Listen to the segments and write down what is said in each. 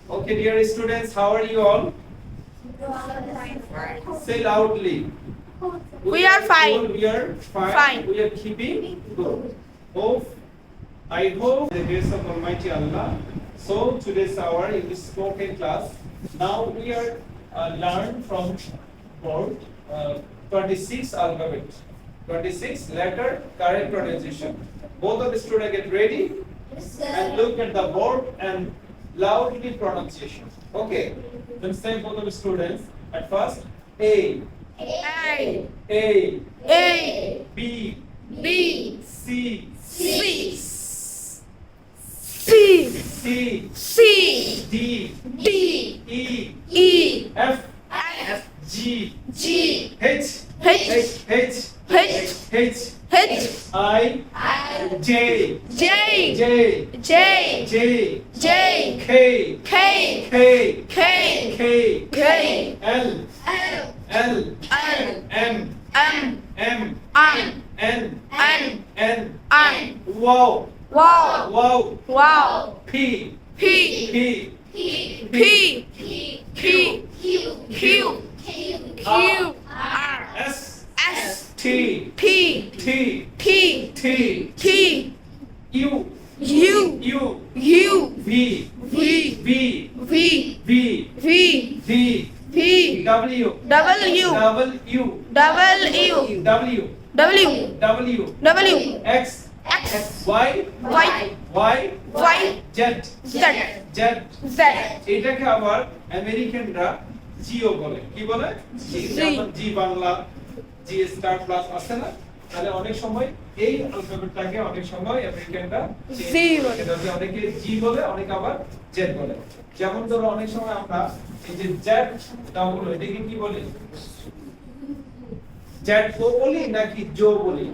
Okay, dear students, how are you all? Say loudly. We are fine. Good, we are fine. Fine. We are keeping good. I hope the grace of Almighty Allah. So today's our English spoken class. Now we are learn from board 26 alphabet, 26 letter correct pronunciation. Both of the students get ready and look at the board and loudly pronunciation. Okay. Then say both of the students at first. A, A, A, A, B, B, C, C, C, C, C, D, D, E, E, F, F, G, G, H, H, H, H, H, H, I, I, J, J, J, J, J, J, K, K, K, K, K, K, L, L, L, L, M, M, M, N, N, N, N, N, wow, wow, wow, wow, P, P, P, P, Q, Q, Q, R, S, S, T, P, T, T, T, T, U, U, U, U, V, V, V, V, V, V, V, V, W, W, W, W, W, W, W, W, X, X, Y, Y, Y, Y, Z, Z, Z, Z, এটাকে আবার আমেরিকানরা জিও বলে। কি বলে? জি। যেমন জি বাংলা, জি star plus আছে না? তাহলে অনেক সময় এই অ্যালফাবেটটাকে অনেক সময় আমেরিকানরা জি বলে। এটাকে অনেকে জি বলে, অনেকে আবার জেড বলে। যেমন ধরো অনেক সময় আমরা এই যে জেড ডাবল এটাকে কি বলি? জেড ও বলি নাকি জো বলি?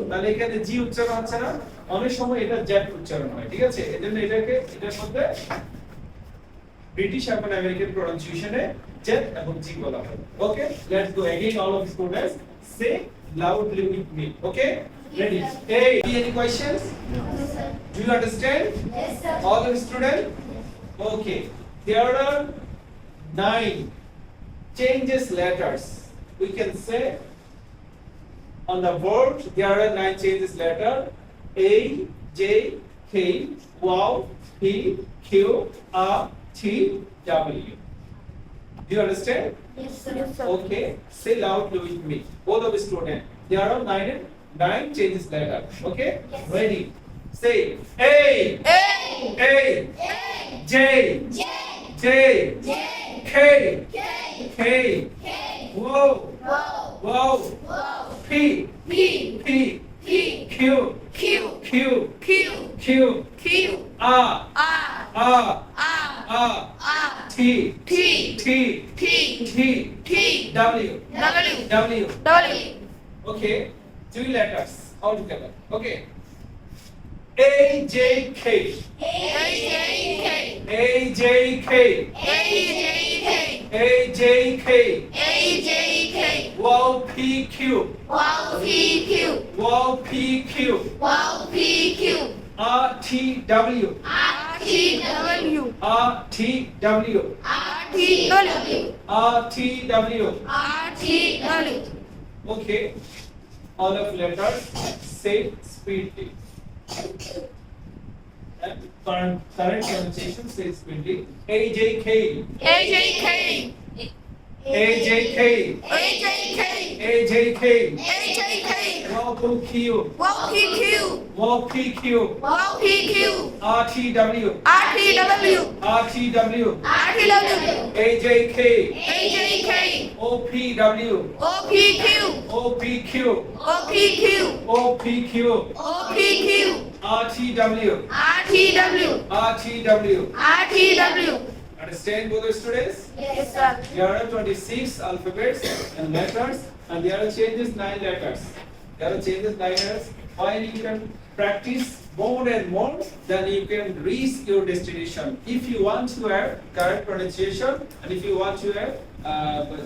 তাহলে এখানে জি উচ্চারণ হচ্ছে না, অনেক সময় এটা জেড উচ্চারণ হয়। ঠিক আছে? এজন্য এটাকে এটার মধ্যে ব্রিটিশ এবং আমেরিকান প্রনাউন্সিয়েশনে জেড এবং জি বলা হয়। Okay, let's go again all of students say loudly with me. Okay, ready? Hey, any questions? Do you understand? All of students? Okay, there are 9 changes letters. We can say on the board there are 9 changes letter: A, J, K, Y, P, Q, R, T, W. Do you understand? Okay, say loudly with me. Both of the students. There are 9 changes letter. Okay? Ready? Say A, A, A, J, J, K, K, whoa, wow, P, P, P, P, Q, Q, Q, Q, Q, Q, R, R, R, R, R, R, T, T, T, T, T, T, W, W, W. W, Okay, 3 letters all together. Okay. A, J, K, A, J, K, A, J, K, A, J, K, A, J, K, A, J, K, wow, P, Q, wow, P, Q, wow, P, Q, wow, P, Q, R, T, W, R, T, W, R, T, W, R, T, W, R, T, W. R, T, W. Okay, all of letters say speedily. And current pronunciation says speedily. A, J, K, A, J, K, A, J, K, A, J, K, A, J, K, A, J, K, wow, Q, wow, P, Q, wow, P, Q, wow, P, Q, R, T, W, R, T, W, R, T, W, R, T, W, A, J, K, A, J, K, O, P, W, O, P, Q, O, P, Q, O, P, Q, O, P, Q, O, P, Q, R, T, W, R, T, W, R, T, W. R, T, W. Understand both the students? Yes, sir. There are 26 alphabets and letters, and there are changes 9 letters. There are changes 9 letters. While you can practice more and more, then you can reach your destination. If you want to have correct pronunciation, and if you want to have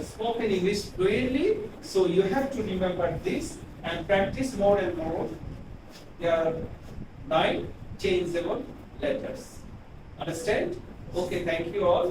spoken English fluently, so you have to remember this and practice more and more. There are 9 changeable letters. Understand? Okay, thank you all.